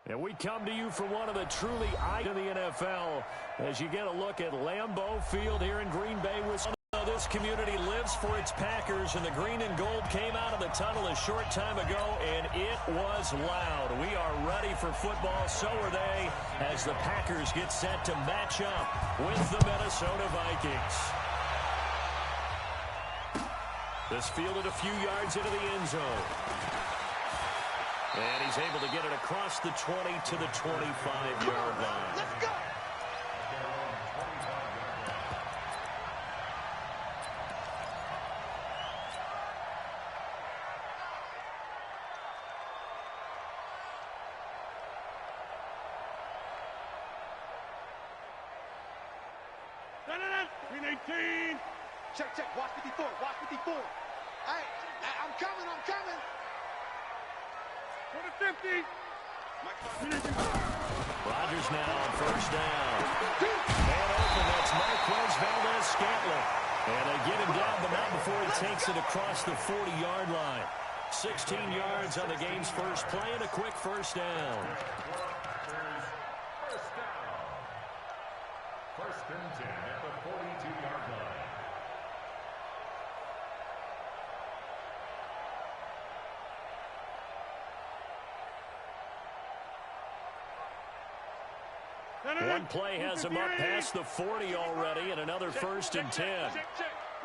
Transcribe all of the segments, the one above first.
And we come to you from one of the truly icons of the NFL as you get a look at Lambeau Field here in Green Bay, Wisconsin. This community lives for its Packers, and the green and gold came out of the tunnel a short time ago, and it was loud. We are ready for football. So are they as the Packers get set to match up with the Minnesota Vikings. This fielded a few yards into the end zone. And he's able to get it across the 20 to the 25-yard line. Let's go! Check, check. Watch 54. Watch 54. Hey, I'm coming. I'm coming. Go to 50. Rodgers now on first down. Man open. That's Marquez Valdez-Scantling. And they get him down, but not before he takes it across the 40-yard line. 16 yards on the game's first play and a quick first down. First and 10 at the 42-yard line. One play has him up past the 40 already, and another first and 10.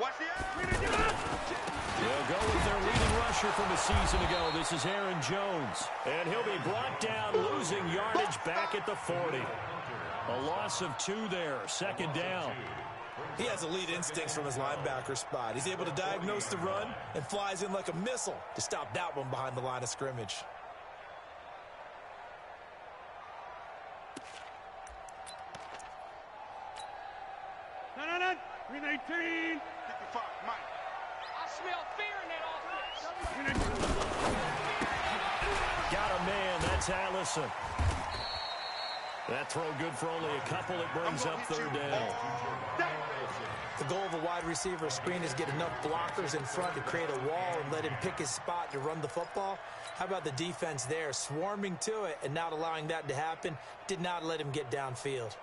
Watch the They'll go with their leading rusher from a season ago. This is Aaron Jones. And he'll be brought down, losing yardage back at the 40. A loss of 2 there, second down. He has elite instincts from his linebacker spot. He's able to diagnose the run and flies in like a missile to stop that one behind the line of scrimmage. Green 18. 55, Mike. I smell fear in that offense. Got a man. That's Allison. That throw good for only a couple. It brings up third down. The goal of a wide receiver screen is get enough blockers in front to create a wall and let him pick his spot to run the football. How about the defense there, swarming to it and not allowing that to happen? Did not let him get downfield.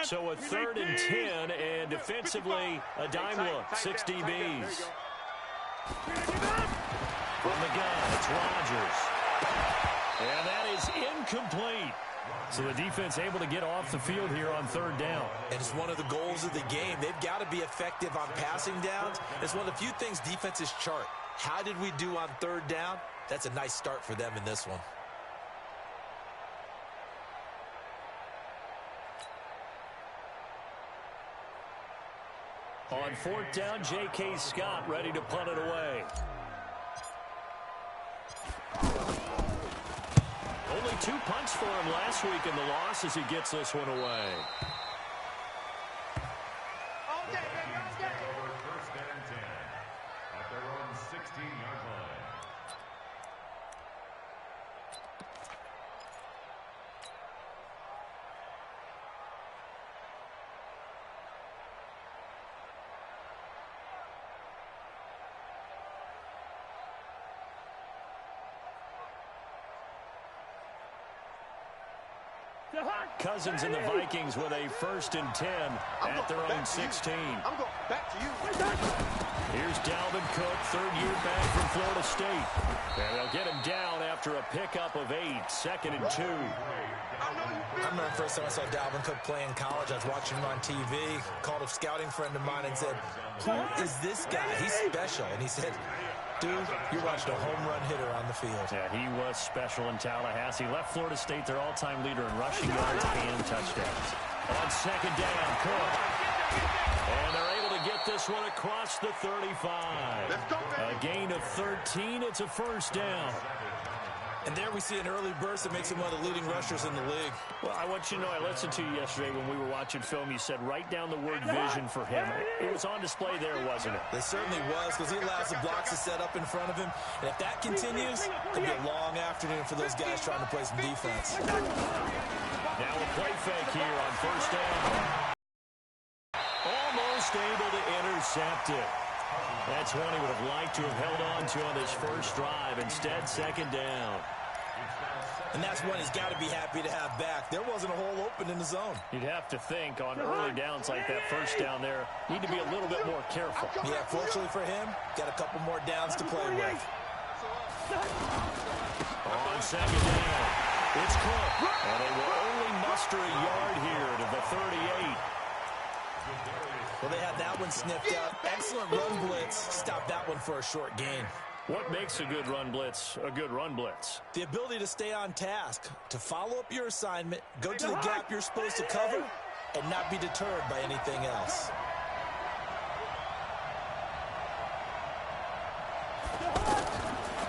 So a third and 10, and defensively, a dime look, 6 DBs. From the gun, it's Rodgers. And that is incomplete. So the defense able to get off the field here on third down. And it's one of the goals of the game. They've got to be effective on passing downs. It's one of the few things defenses chart. How did we do on third down? That's a nice start for them in this one. On fourth down, J.K. Scott ready to punt it away. Only 2 punts for him last week in the loss as he gets this one away. First and 10 at their own 16-yard line. Cousins and the Vikings with a first and 10 at their own 16. I'm going back to you. Here's Dalvin Cook, third-year back from Florida State. And they'll get him down after a pickup of 8, second and 2. I remember the first time I saw Dalvin Cook play in college. I was watching him on TV, called a scouting friend of mine and said, "Who is this guy? He's special." And he said, "Dude, you watched a home run hitter on the field." Yeah, he was special in Tallahassee. Left Florida State their all-time leader in rushing yards and touchdowns. On second down, Cook. And they're able to get this one across the 35. A gain of 13. It's a first down. And there we see an early burst that makes him one of the leading rushers in the league. Well, I want you to know, I listened to you yesterday when we were watching film. You said write down the word vision for him. It was on display there, wasn't it? It certainly was, because he allows the blocks to set up in front of him. And if that continues, it'll be a long afternoon for those guys trying to play some defense. Now a play fake here on first down. Almost able to intercept it. That's one he would have liked to have held on to on this first drive. Instead, second down. And that's one he's got to be happy to have back. There wasn't a hole open in the zone. You'd have to think on early downs like that first down there, need to be a little bit more careful. Yeah, fortunately for him, got a couple more downs to play with. On second down, it's Cook. And they will only muster a yard here to the 38. Well, they had that one sniffed out. Excellent run blitz. Stop that one for a short gain. What makes a good run blitz a good run blitz? The ability to stay on task, to follow up your assignment, go to the gap you're supposed to cover, and not be deterred by anything else.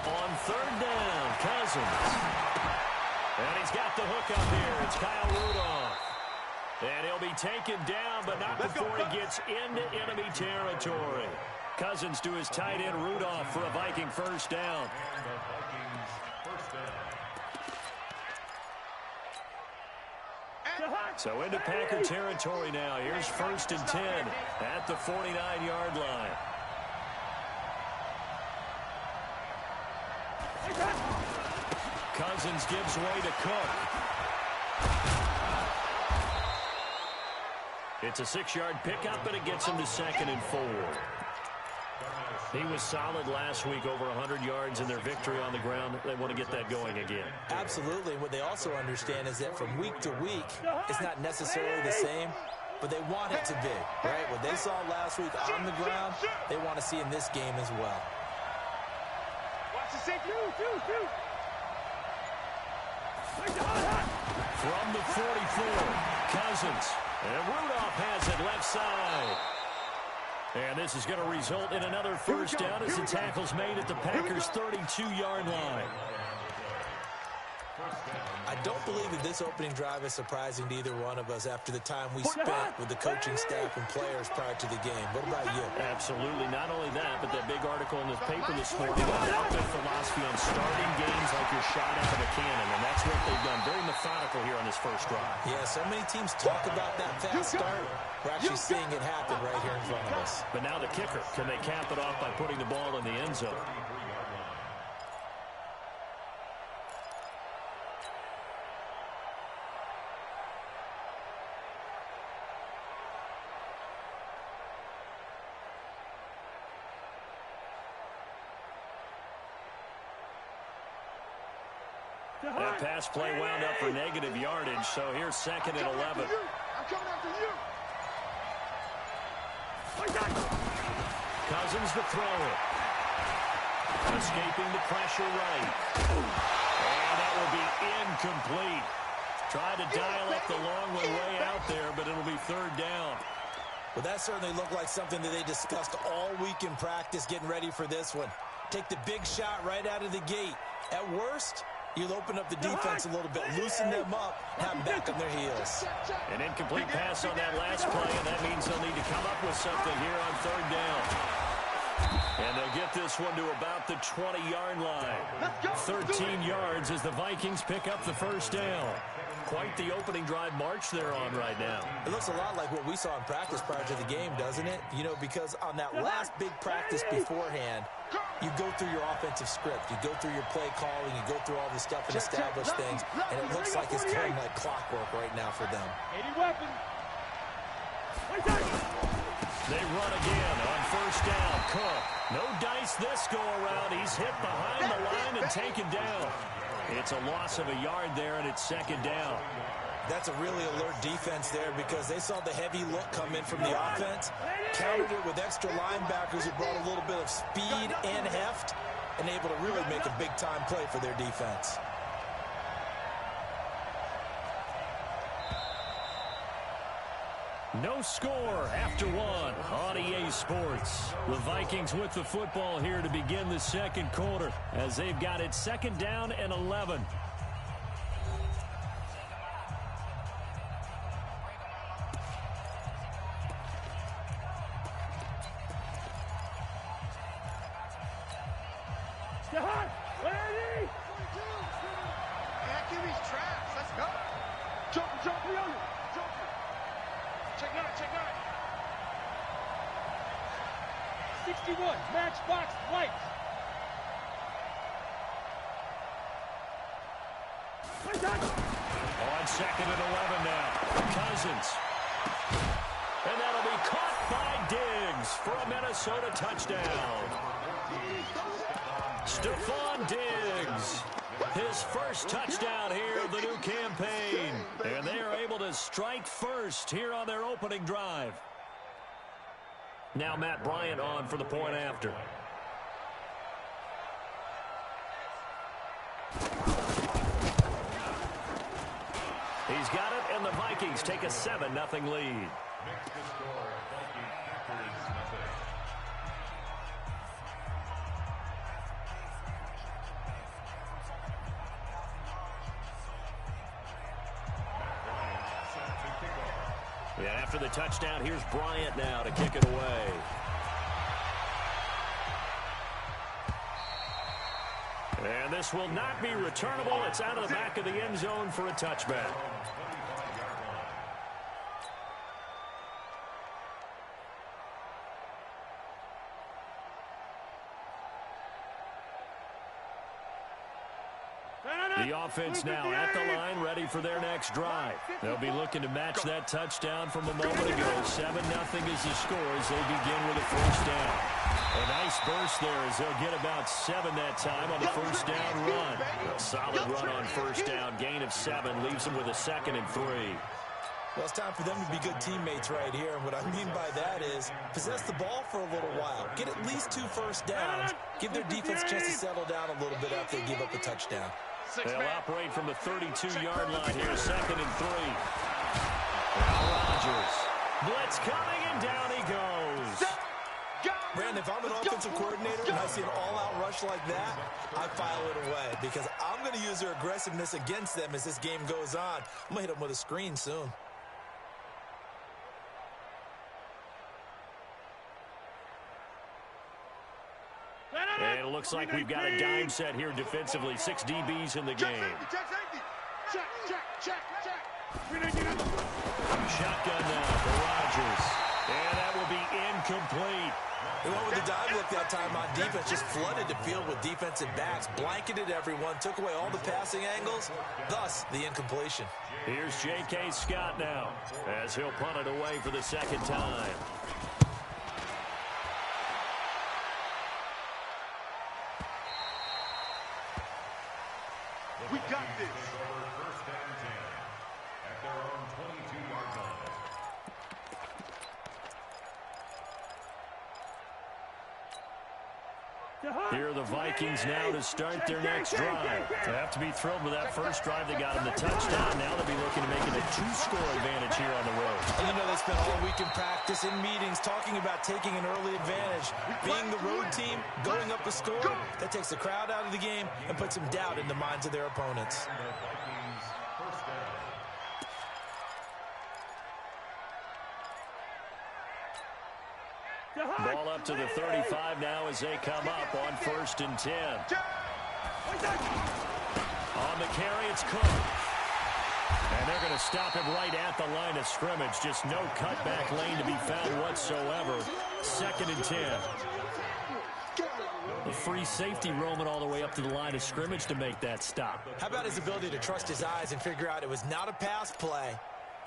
On third down, Cousins. And he's got the hook up here. It's Kyle Rudolph. And he'll be taken down, but not before he gets into enemy territory. Cousins to his tight end, Rudolph, for a Viking first down. So into Packer territory now. Here's 1st and 10 at the 49-yard line. Cousins gives way to Cook. It's a 6-yard pickup, and it gets him to 2nd and 4. He was solid last week, over 100 yards in their victory on the ground. They want to get that going again. Absolutely. What they also understand is that from week to week, it's not necessarily the same, but they want it to be, right? What they saw last week on the ground, they want to see in this game as well. Watch the safety. From the 44, Cousins. And Rudolph has it left side. And this is going to result in another first down as the tackle's made at the Packers' 32-yard line. I don't believe that this opening drive is surprising to either one of us after the time we spent with the coaching staff and players prior to the game. What about you? Absolutely. Not only that, but that big article in the paper this morning about their philosophy on starting games like you're shot out of a cannon, and that's what they've done. Very methodical here on this first drive. Yeah, so many teams talk about that fast start. We're actually seeing it happen right here in front of us. But now the kicker. Can they cap it off by putting the ball in the end zone? That pass play wound up for negative yardage, so here's 2nd and 11. I'm coming after you. Cousins to throw it. Escaping the pressure right. And that will be incomplete. Tried to dial up the long one way out there, but it'll be 3rd down. Well, that certainly looked like something that they discussed all week in practice getting ready for this one. Take the big shot right out of the gate. At worst, you'll open up the defense a little bit, loosen them up, have them back on their heels. An incomplete pass on that last play, and that means they'll need to come up with something here on 3rd down. And they'll get this one to about the 20-yard line. 13 yards as the Vikings pick up the first down. Quite the opening drive march they're on right now. It looks a lot like what we saw in practice prior to the game, doesn't it? You know, because on that last big practice beforehand, you go through your offensive script. You go through your play calling. You go through all the stuff and establish things. And it looks like it's going like clockwork right now for them. 80 weapon. They run again on first down. Cook. No dice this go around. He's hit behind the line and taken down. It's a loss of a yard there, and it's 2nd down. That's a really alert defense there because they saw the heavy look come in from the offense, countered it with extra linebackers who brought a little bit of speed and heft, and able to really make a big-time play for their defense. No score after one on EA Sports. The Vikings with the football here to begin the second quarter as they've got it 2nd down and 11. Ready? Give these traps. Let's go. Jump, Leon. Jump. Check nine. 61, matchbox lights. On 2nd and 11 now. Cousins. And that'll be caught by Diggs for a Minnesota touchdown. Stephon Diggs. His first touchdown here of the new campaign. And they are able to strike first here on their opening drive. Now Matt Bryant on for the point after. He's got it, and the Vikings take a 7-0 lead. Next to score, Viking Packers nothing. Set to kick off. Yeah, after the touchdown, here's Bryant now to kick it away. And this will not be returnable. It's out of the back of the end zone for a touchback. The offense now at the line, ready for their next drive. They'll be looking to match that touchdown from a moment ago. 7-0 is the score as they begin with a first down. A nice burst there as they'll get about 7 that time on the first down run. A solid run on first down. Gain of 7 leaves them with a 2nd and 3. Well, it's time for them to be good teammates right here. And what I mean by that is possess the ball for a little while. Get at least 2 first downs. Give their defense a chance to settle down a little bit after they give up a touchdown. They'll operate from the 32-yard line here, 2nd and 3. Now Rodgers. Blitz coming, and down he goes. Brandon, if I'm an offensive coordinator and I see an all-out rush like that, I file it away because I'm going to use their aggressiveness against them as this game goes on. I'm going to hit them with a screen soon. And it looks like we've got a dime set here defensively. 6 DBs in the game. Shotgun now for Rodgers. And that will be incomplete. They went with the dime look that time on defense. Just flooded the field with defensive backs. Blanketed everyone. Took away all the passing angles. Thus, the incompletion. Here's J.K. Scott now as he'll punt it away for the 2nd time. We got this. First and 10 at their own 22-yard line. Here are the Vikings now to start their next drive. They have to be thrilled with that first drive. They got them the touchdown. Now they'll be looking to make it a 2-score advantage here on the road. And you know they spent all week in practice, in meetings, talking about taking an early advantage. Being the road team, going up a score, that takes the crowd out of the game and puts some doubt in the minds of their opponents. The Vikings first down. Ball up to the 35 now as they come up on 1st and 10. On the carry, it's Cook. And they're going to stop him right at the line of scrimmage. Just no cutback lane to be found whatsoever. 2nd and 10. A free safety roaming all the way up to the line of scrimmage to make that stop. How about his ability to trust his eyes and figure out it was not a pass play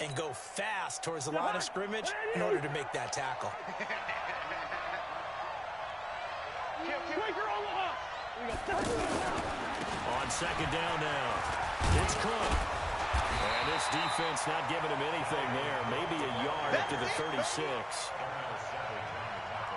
and go fast towards the line of scrimmage in order to make that tackle. On 2nd down now, it's Cook. And this defense not giving him anything there. Maybe a yard up to the 36.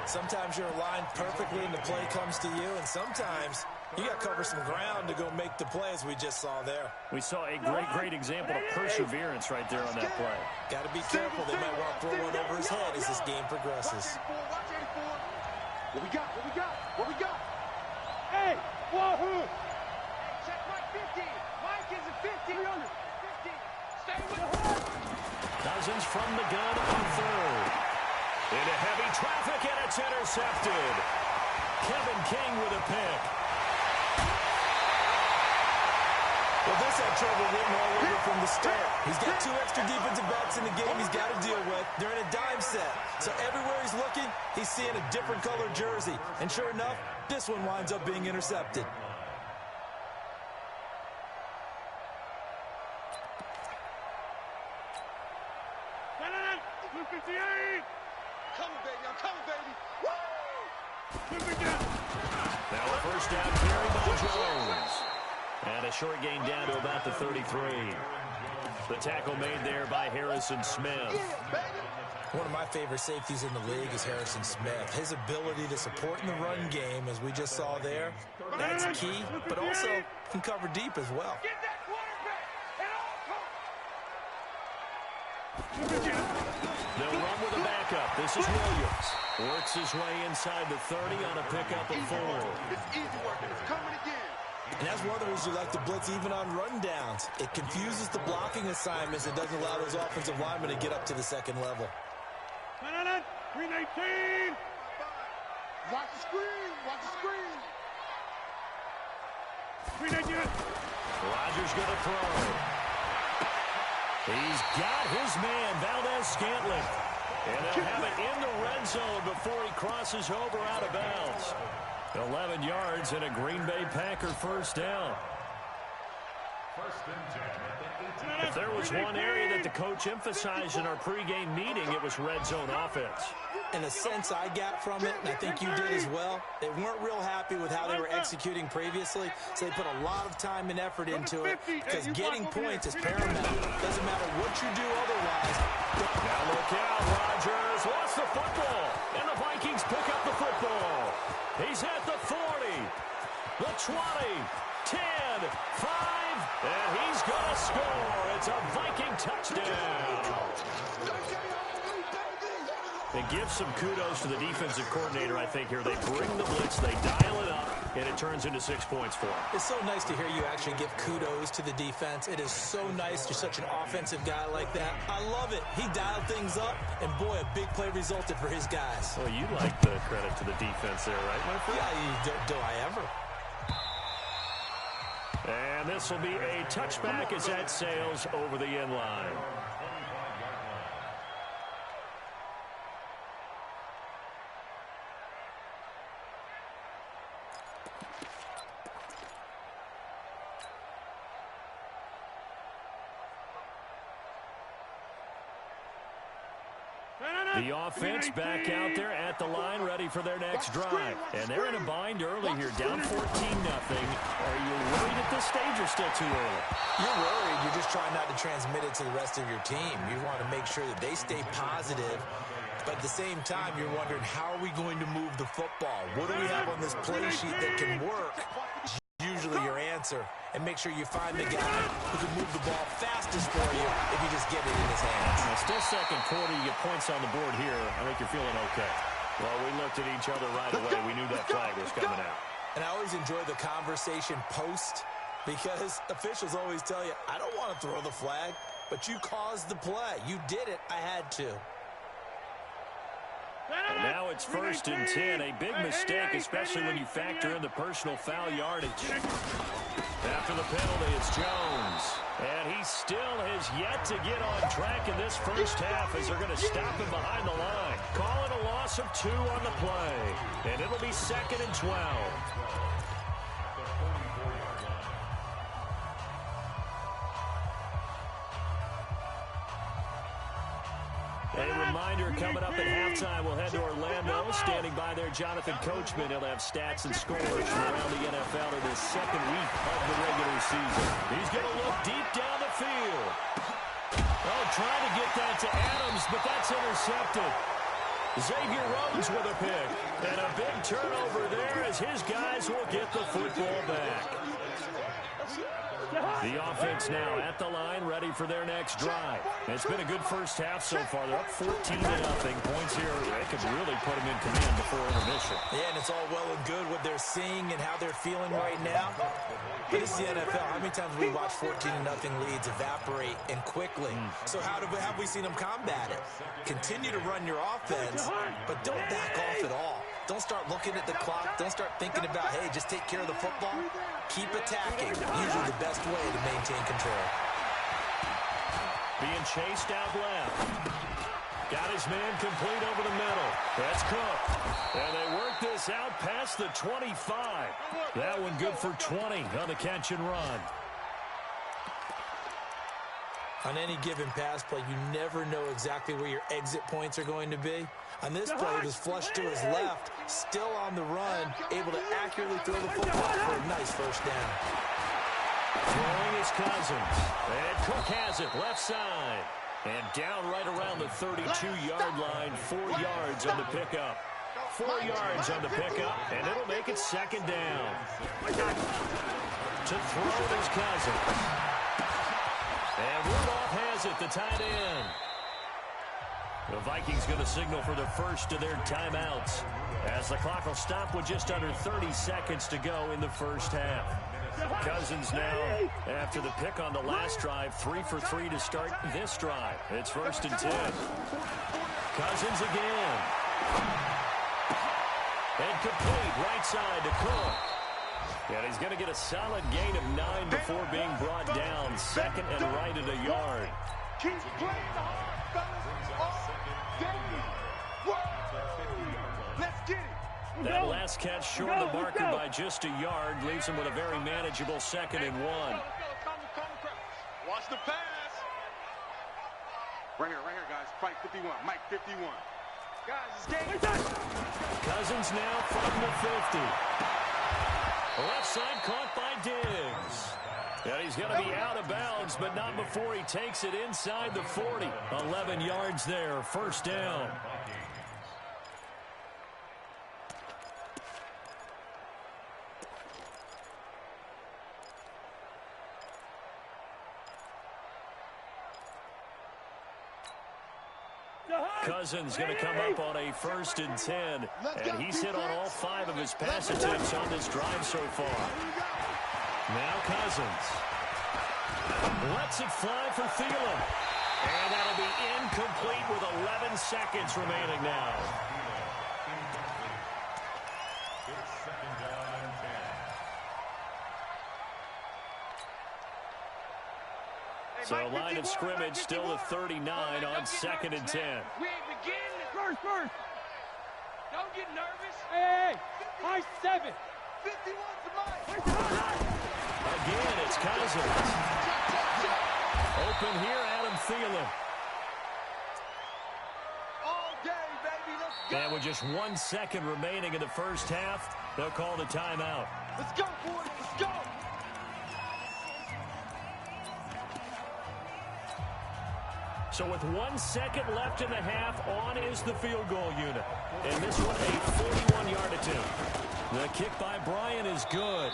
Sometimes you're aligned perfectly and the play comes to you, and sometimes you got to cover some ground to go make the play, as we just saw there. We saw a great example of perseverance right there on that play. Got to be careful. They might want to throw one over his head as this game progresses. What we got? What we got? What we got? Hey, wahoo! Check Mike 50. Mike is at 50. 300. 50. Stay with him. Cousins from the gun on 3rd. Into heavy traffic, and it's intercepted. Kevin King with a pick. Well, this had trouble written all over from the start. He's got 2 extra defensive backs in the game he's got to deal with. They're in a dime set. So everywhere he's looking, he's seeing a different color jersey. And sure enough, this one winds up being intercepted. Coming, baby. I'm coming, baby. Woo! Now a first down carry by Jones. And a short gain down to about the 33. The tackle made there by Harrison Smith. One of my favorite safeties in the league is Harrison Smith. His ability to support in the run game, as we just saw there, that's key, but also can cover deep as well. Get that quarterback at all costs. They'll run with a backup. This is Williams. Works his way inside the 30 on a pickup of 4. It's easy work, and it's coming again. And that's one of the reasons you like to blitz even on rundowns. It confuses the blocking assignments. It doesn't allow those offensive linemen to get up to the second level. 319. Watch the screen. Watch the screen. 319. Rodgers going to throw. He's got his man, Valdez-Scantling. And they'll have it in the red zone before he crosses over out of bounds. 11 yards and a Green Bay Packer first down. If there was one area that the coach emphasized in our pregame meeting, it was red zone offense. In a sense I got from it, and I think you did as well, they weren't real happy with how they were executing previously, so they put a lot of time and effort into it because getting points is paramount. Doesn't matter what you do otherwise. Now look out, Rodgers lost the football, and the Vikings pick up the football. He's at the 40, the 20, 10, 5, and he's going to score. It's a Viking touchdown. And give some kudos to the defensive coordinator, I think, here. They bring the blitz, they dial it up, and it turns into 6 points for them. It's so nice to hear you actually give kudos to the defense. It is so nice you're such an offensive guy like that. I love it. He dialed things up, and boy, a big play resulted for his guys. Well, you like the credit to the defense there, right, my friend? Yeah, do I ever? And this will be a touchback as that sails over the end line. The offense back out there at the line, ready for their next drive. And they're in a bind early here, down 14-0. Are you worried at this stage or still too early? You're worried. You're just trying not to transmit it to the rest of your team. You want to make sure that they stay positive. But at the same time, you're wondering, how are we going to move the football? What do we have on this play sheet that can work? Usually your answer. And make sure you find the guy who can move the ball fastest for you if you just get it in his hands. Still second quarter, you get points on the board here. I think you're feeling okay. Well, we looked at each other right away. We knew that flag was coming out. And I always enjoy the conversation post because officials always tell you, I don't want to throw the flag, but you caused the play. You did it. I had to. And now it's 1st and 10. A big mistake, especially when you factor in the personal foul yardage. After the penalty, it's Jones. And he still has yet to get on track in this first half as they're going to stop him behind the line. Call it a loss of 2 on the play. And it'll be 2nd and 12. A reminder, coming up at halftime, we'll head to Orlando. Standing by there, Jonathan Coachman. He'll have stats and scores from around the NFL in his second week of the regular season. He's going to look deep down the field. Oh, trying to get that to Adams, but that's intercepted. Xavier Rhodes with a pick. And a big turnover there as his guys will get the football back. The offense now at the line, ready for their next drive. And it's been a good first half so far. They're up 14-0. Points here, they could really put them in command before intermission. Yeah, and it's all well and good what they're seeing and how they're feeling right now. But this is the NFL. How many times have we watched 14-0 leads evaporate and quickly? So how have we seen them combat it? Continue to run your offense, but don't back off at all. Don't start looking at the clock. Don't start thinking about, hey, just take care of the football. Keep attacking. Usually the best way to maintain control. Being chased out left. Got his man complete over the middle. That's Cook. And they work this out past the 25. That one good for 20 on the catch and run. On any given pass play, you never know exactly where your exit points are going to be. On this play, it was flushed to his left, still on the run, able to accurately throw the football for a nice first down. Throwing is Cousins. And Cook has it left side. And down right around the 32-yard line, 4 yards on the pickup. 4 yards on the pickup, and it'll make it second down. To throw is Cousins. And Rudolph has it, the tight end. The Vikings going to signal for the first of their timeouts as the clock will stop with just under 30 seconds to go in the first half. Cousins now, after the pick on the last drive, 3 for 3 to start this drive. It's 1st and 10. Cousins again. And complete right side to Cook. And he's going to get a solid gain of 9 before being brought down. Second and right at a yard. Keep playing hard, fellas. All day. Whoa. Let's get it. That last catch short of the marker by just a yard leaves him with a very manageable 2nd and 1. Watch the pass. Right here, guys. Fight 51. Mike 51. Guys, it's game. Cousins now from the 50. Left side caught by Diggs. And he's going to be out of bounds, but not before he takes it inside the 40. 11 yards there, first down. Cousins going to come up on a 1st and 10, and he's hit on all 5 of his pass attempts on this drive so far. Now Cousins lets it fly for Thielen, and that'll be incomplete with 11 seconds remaining now. So line of scrimmage still at 39 on 2nd and 10. We ain't beginning. First. Don't get nervous. Hey, high 7. 51 to Mike. Again, it's Cousins. Open here, Adam Thielen. All day, baby. Let's go. And with just 1 second remaining in the first half, they'll call the timeout. Let's go, boys. Let's go. So with 1 second left in the half, on is the field goal unit. And this one, a 41-yard attempt. The kick by Bryant is good.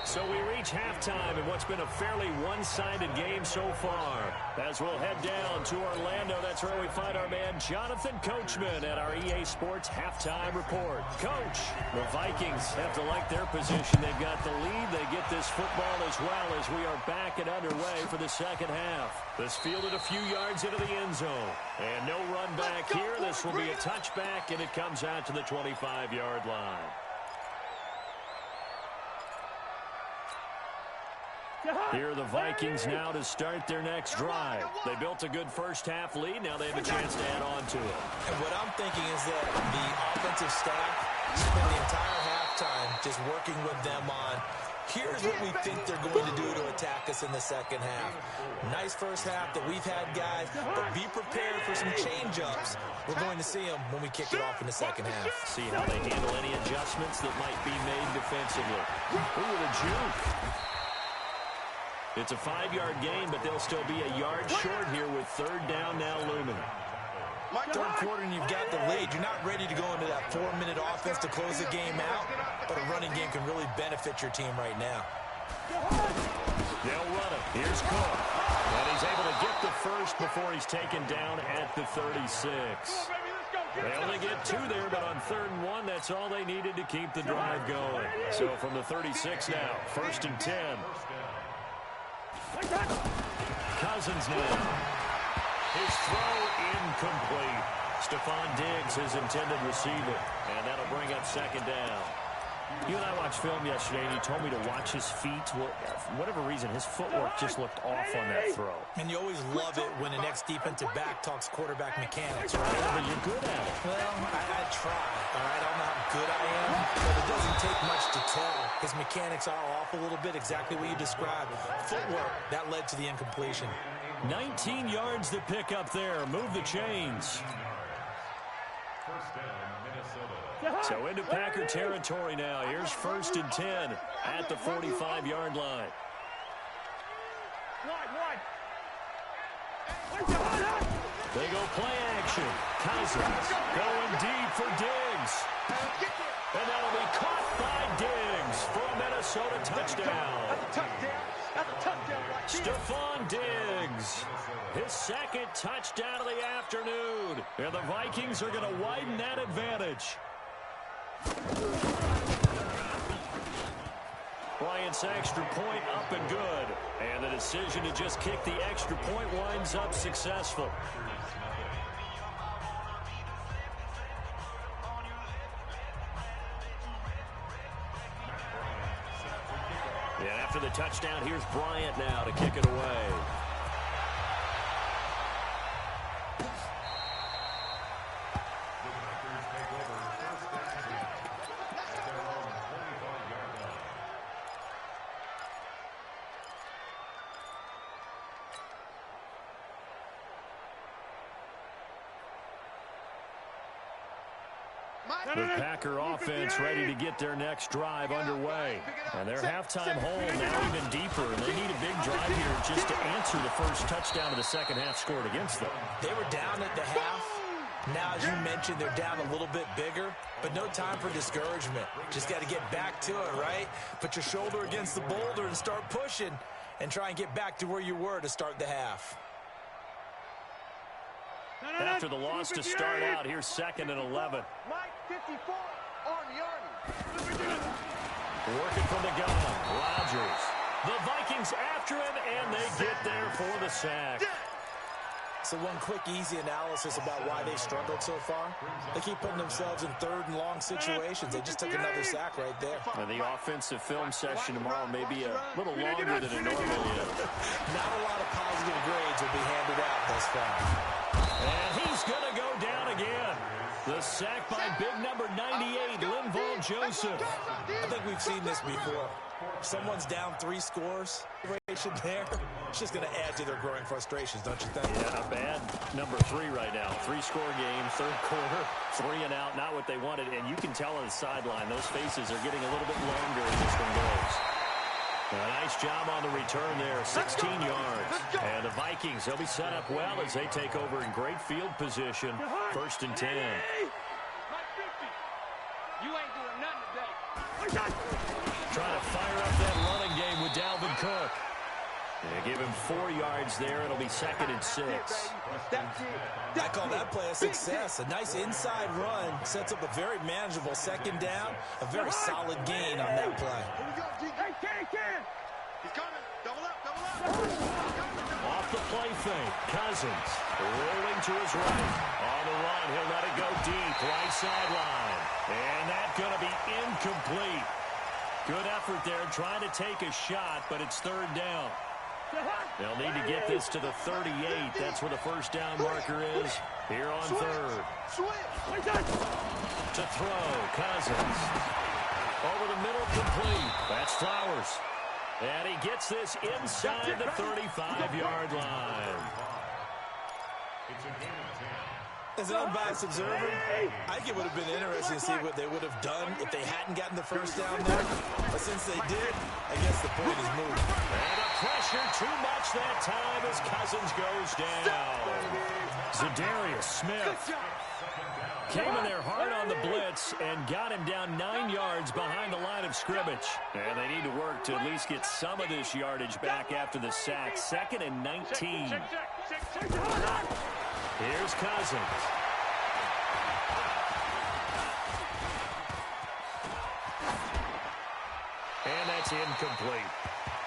So we reach halftime in what's been a fairly one-sided game so far. As we'll head down to Orlando, that's where we find our man Jonathan Coachman at our EA Sports Halftime Report. Coach, the Vikings have to like their position. They've got the lead. They get this football as well as we are back and underway for the second half. This fielded a few yards into the end zone. And no run back here. This will be a touchback, and it comes out to the 25-yard line. Here are the Vikings now to start their next drive. They built a good first-half lead. Now they have a chance to add on to it. And what I'm thinking is that the offensive staff spent the entire halftime just working with them on, here's what we think they're going to do to attack us in the second half. Nice first half that we've had, guys, but be prepared for some change-ups. We're going to see them when we kick it off in the second half. See how they handle any adjustments that might be made defensively. Ooh, the juke. It's a 5-yard gain, but they'll still be a yard short here with 3rd down now looming. Third quarter and you've got the lead. You're not ready to go into that 4-minute offense to close the game out, but a running game can really benefit your team right now. They'll run it. Here's Cook. And he's able to get the first before he's taken down at the 36. They only get 2 there, but on 3rd and 1, that's all they needed to keep the drive going. So from the 36 now, 1st and 10. Cousins now. His throw incomplete. Stephon Diggs, his intended receiver. And that'll bring up second down. You and I watched film yesterday, and you told me to watch his feet. Well, for whatever reason, his footwork just looked off on that throw. And you always love it when the next defensive back talks quarterback mechanics, right? Yeah, but you're good at it. Well, I try, all right? I don't know how good I am, but it doesn't take much to tell. His mechanics are off a little bit, exactly what you described. Footwork, that led to the incompletion. 19 yards to pick up there. Move the chains. First down, Minnesota. So into Packer territory now. Here's 1st and 10 at the 45-yard line. They go play action. Cousins going deep for Diggs. And that'll be caught by Diggs for a Minnesota touchdown. Stephon Diggs, his second touchdown of the afternoon. And the Vikings are going to widen that advantage. Bryant's extra point up and good. And the decision to just kick the extra point winds up successful. And after the touchdown, here's Bryant now to kick it away. The Packer offense ready to get their next drive underway. And their halftime hole now even deeper. And they need a big drive here just to answer the first touchdown of the second half scored against them. They were down at the half. Now, as you mentioned, they're down a little bit bigger, but no time for discouragement. Just got to get back to it, right? Put your shoulder against the boulder and start pushing and try and get back to where you were to start the half. After the loss to start out, here's 2nd and 11. Mike 54, Army. Working from the gun, Rodgers. The Vikings after him, and they get there for the sack. So one quick, easy analysis about why they struggled so far. They keep putting themselves in 3rd and long situations. They just took another sack right there. And the offensive film session tomorrow may be a little longer than it normally is. Not a lot of positive grades will be handed out thus far. And he's going to go down again. The sack by big number 98, Linval Joseph. I think we've seen this before. Someone's down 3 scores. There, it's just going to add to their growing frustrations, don't you think? Yeah, not bad. Number 3 right now. 3-score game, 3rd quarter, 3 and out, not what they wanted. And you can tell on the sideline, those faces are getting a little bit longer as this one goes. A nice job on the return there, 16 yards. And the Vikings, they'll be set up well as they take over in great field position. 1st and 10. You ain't doing nothing today. Trying to fire up that running game with Dalvin Cook. They give him 4 yards there. It'll be 2nd and 6. I call that play a success. A nice inside run sets up a very manageable 2nd down. A very solid gain on that play. He's coming. Double up. Off the play fake. Cousins rolling to his right. On the run, he'll let it go deep. Right sideline. And that's going to be incomplete. Good effort there trying to take a shot, but it's 3rd down. They'll need to get this to the 38. That's where the first down marker is here on 3rd. To throw, Cousins. Over the middle, complete. That's Flowers. And he gets this inside the 35-yard line. It's a game of 10. As an unbiased observer, I think it would have been interesting to see what they would have done if they hadn't gotten the first down there. But since they did, I guess the point is moved. And the pressure too much that time as Cousins goes down. Zadarius Smith came in there hard on the blitz and got him down 9 yards behind the line of scrimmage. And they need to work to at least get some of this yardage back after the sack. 2nd and 19. Here's Cousins. And that's incomplete.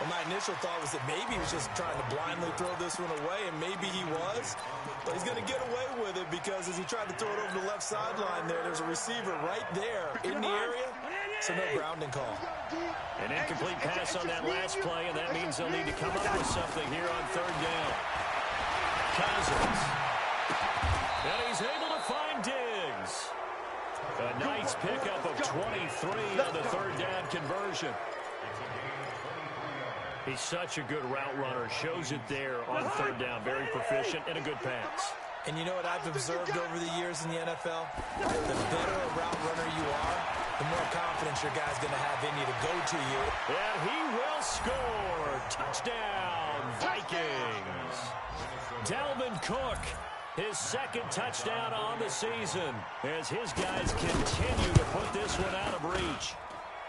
Well, my initial thought was that maybe he was just trying to blindly throw this one away, and maybe he was. But he's going to get away with it because as he tried to throw it over the left sideline there's a receiver right there in the area, so no grounding call. An incomplete pass on that last play, and that means they'll need to come up with something here on third down. Cousins. And he's able to find Diggs. A nice pickup of 23 on the third down conversion. He's such a good route runner. Shows it there on third down. Very proficient and a good pass. And you know what I've observed over the years in the NFL? The better a route runner you are, the more confidence your guy's going to have in you to go to you. And he will score. Touchdown, Vikings. Dalvin Cook, his second touchdown on the season as his guys continue to put this one out of reach.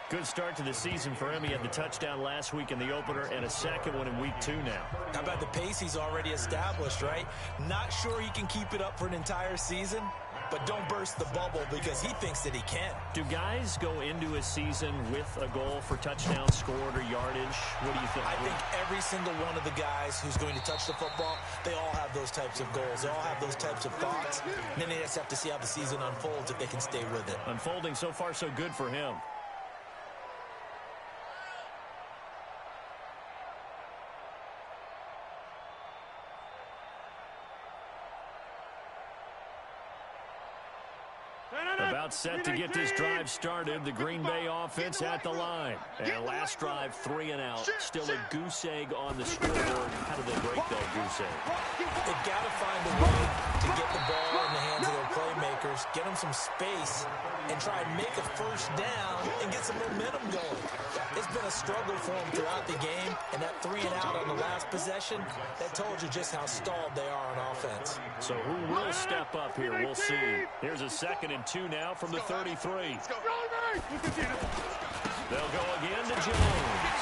Good start to the season for him. He had the touchdown last week in the opener and a second one in week 2 now. How about the pace he's already established, right? Not sure he can keep it up for an entire season, but don't burst the bubble because he thinks that he can. Do guys go into a season with a goal for touchdowns scored or yardage? What do you think? I think every single one of the guys who's going to touch the football, they all have those types of goals. They all have those types of thoughts. And then they just have to see how the season unfolds if they can stay with it. Unfolding so far so good for him. About set to get this drive started. The Green Bay offense at the line. And last drive, 3 and out. Still a goose egg on the scoreboard. How do they break that goose egg? They've got to find a way to get the ball in the hands of their playmakers, get them some space, and try and make a first down and get some momentum going. It's been a struggle for them throughout the game, and that 3 and out on the last possession, that told you just how stalled they are on offense. So who will step up here? We'll see. Here's a 2nd and 2 now from the 33. They'll go again to Jones.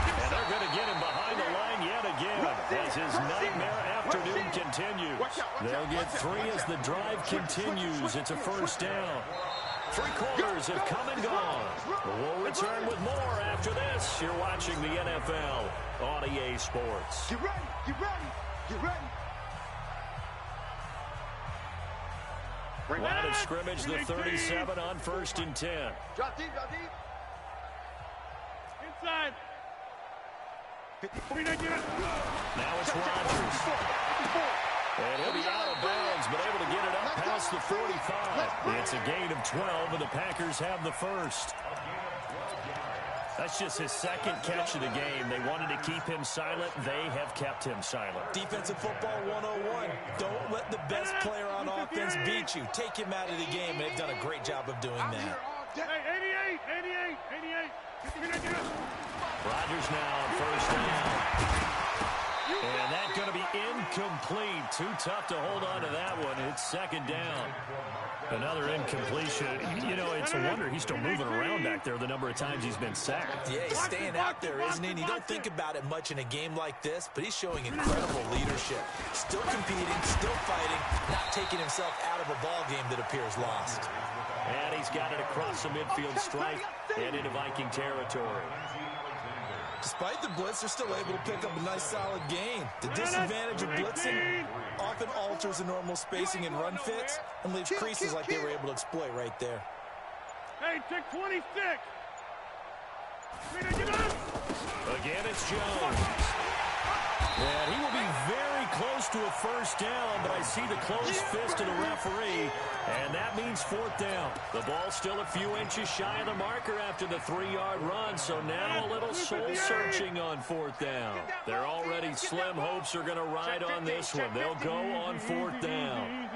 And they're going to get him behind the line yet again as his nightmare afternoon continues. They'll get 3 as the drive continues. It's a first down. 3 quarters have come and gone. We'll return with more after this. You're watching the NFL on EA Sports. Get ready, get ready, get ready. Line of scrimmage, the 37 on 1st and 10. Drop deep, drop deep. Inside. Now it's Rodgers. And he'll be out of bounds, but able to get it up past the 45. It's a gain of 12, and the Packers have the first. That's just his 2nd catch of the game. They wanted to keep him silent. They have kept him silent. Defensive football 101. Don't let the best player on offense beat you. Take him out of the game, and they've done a great job of doing that. Hey, 88. Rodgers now on 1st down. And that's going to be incomplete. Too tough to hold on to that one. It's 2nd down. Another incompletion. You know, it's a wonder he's still moving around back there the number of times he's been sacked. Yeah, he's staying out there, isn't he? And you don't think about it much in a game like this, but he's showing incredible leadership. Still competing, still fighting, not taking himself out of a ball game that appears lost. And he's got it across the midfield stripe and into Viking territory. Despite the blitz, they're still able to pick up a nice, solid gain. The disadvantage of blitzing often alters the normal spacing and run fits and leaves creases like they were able to exploit right there. Hey, take 26. Again, it's Jones. And he will be very close to a first down, but I see the closed fist of the referee, and that means 4th down. The ball's still a few inches shy of the marker after the 3-yard run, so now a little soul-searching on 4th down. They're already slim hopes are going to ride on this one. They'll go on 4th down.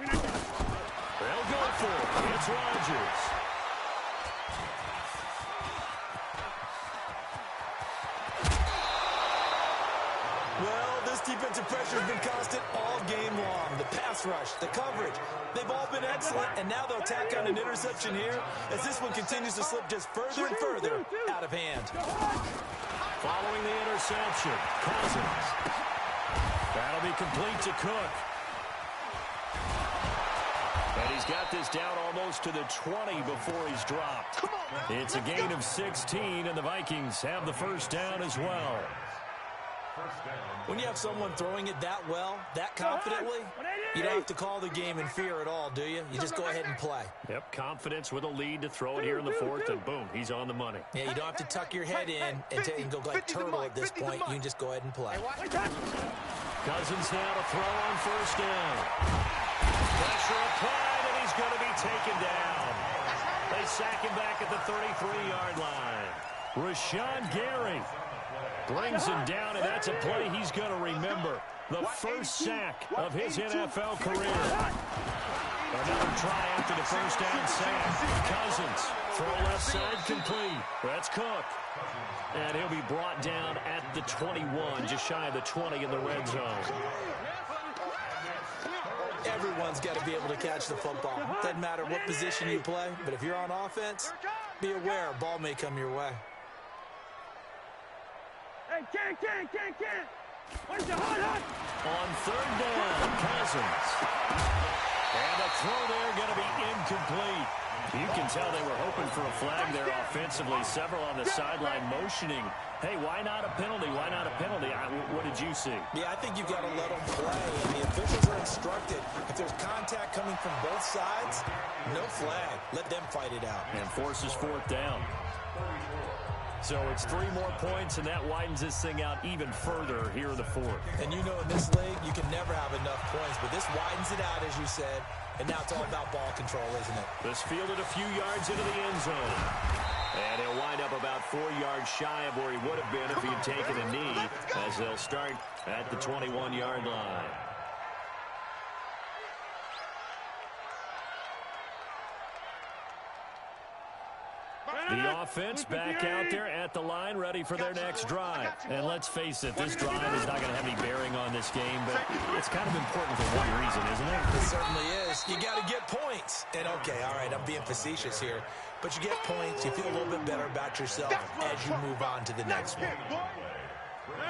They'll go for it. It's Rodgers. Well, this defensive pressure has been constant all game long. The pass rush, the coverage, they've all been excellent, and now they'll tack on an interception here as this one continues to slip just further and further out of hand. Following the interception, Cousins. That'll be complete to Cook. And he's got this down almost to the 20 before he's dropped. It's a gain of 16, and the Vikings have the first down as well. When you have someone throwing it that well, that confidently, you don't have to call the game in fear at all, do you? You just go ahead and play. Yep, confidence with a lead to throw it here in the fourth, and boom, he's on the money. Yeah, you don't have to tuck your head in and go like turtle at this point. You can just go ahead and play. Cousins now to throw on first down. Pressure applied, and he's going to be taken down. They sack him back at the 33-yard line. Rashawn Gary brings him down, and that's a play he's going to remember. The first sack of his NFL career. Another try after the first down sack. Cousins, throw left side complete. That's Cook. And he'll be brought down at the 21, just shy of the 20 in the red zone. Everyone's got to be able to catch the football. Doesn't matter what position you play, but if you're on offense, be aware a ball may come your way. Hey, can't. Where's the hot? On third down, Cousins. And the throw there going to be incomplete. You can tell they were hoping for a flag there offensively. Several on the sideline motioning. Hey, why not a penalty? Why not a penalty? What did you see? Yeah, I think you've got to let them play. And the officials are instructed, if there's contact coming from both sides, no flag. Let them fight it out. And forces fourth down. So it's 3 more points, and that widens this thing out even further here in the fourth. And you know in this league, you can never have enough points, but this widens it out, as you said, and now it's all about ball control, isn't it? This fielded a few yards into the end zone. And he'll wind up about 4 yards shy of where he would have been if he had taken a knee, as they'll start at the 21-yard line. The offense back out there at the line, ready for their next drive. And let's face it, this drive is not going to have any bearing on this game, but it's kind of important for one reason, isn't it? It certainly is. You got to get points. And, okay, all right, I'm being facetious here. But you get points, you feel a little bit better about yourself as you move on to the next one.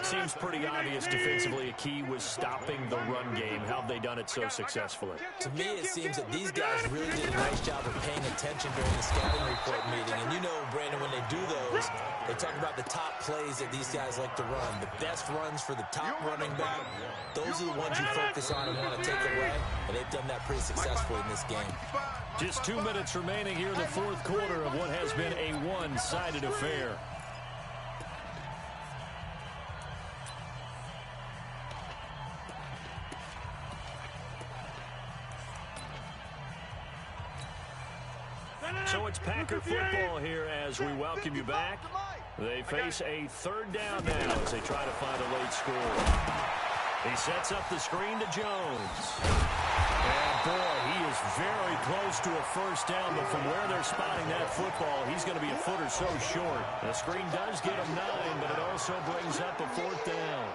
Seems pretty obvious defensively. A key was stopping the run game. How have they done it so successfully? To me, it seems that these guys really did a nice job of paying attention during the scouting report meeting. And you know, Brandon, when they do those, they talk about the top plays that these guys like to run. The best runs for the top running back. Those are the ones you focus on and want to take away. And they've done that pretty successfully in this game. Just 2 minutes remaining here in the fourth quarter of what has been a one-sided affair. So it's Packer football here as we welcome you back. They face a third down now as they try to find a late score. He sets up the screen to Jones. And boy, he is very close to a first down, but from where they're spotting that football, he's going to be a foot or so short. The screen does get him 9, but it also brings up a fourth down.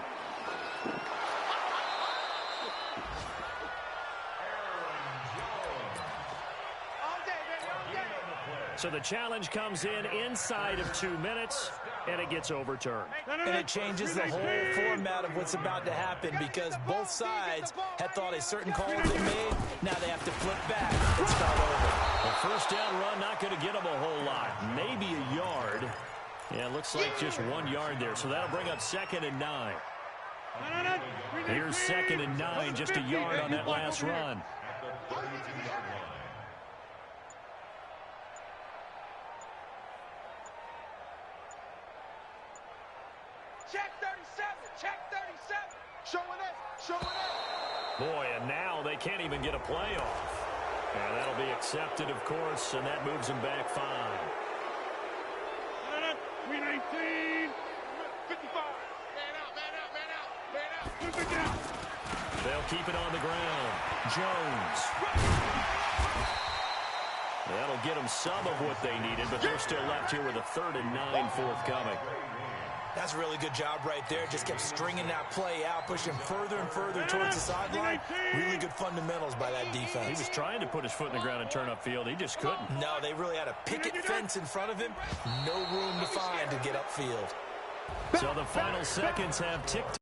So the challenge comes in inside of 2 minutes, and it gets overturned. And it changes the whole format of what's about to happen because both sides had thought a certain call had been made. Now they have to flip back and start over. A first down run, not going to get them a whole lot. Maybe a yard. Yeah, it looks like just 1 yard there. So that'll bring up 2nd and 9. Here's 2nd and 9, just a yard on that last run. Check 37. Check 37. Showing it. Boy, and now they can't even get a play off. And that'll be accepted, of course, and that moves them back 5. 319. 55. Man out. They'll keep it on the ground. Jones. That'll get them some of what they needed, but they're still left here with a 3rd and 9 forthcoming. That's a really good job right there. Just kept stringing that play out, pushing further and further towards the sideline. Really good fundamentals by that defense. He was trying to put his foot in the ground and turn upfield. He just couldn't. No, they really had a picket fence in front of him. No room to find to get upfield. So the final seconds have ticked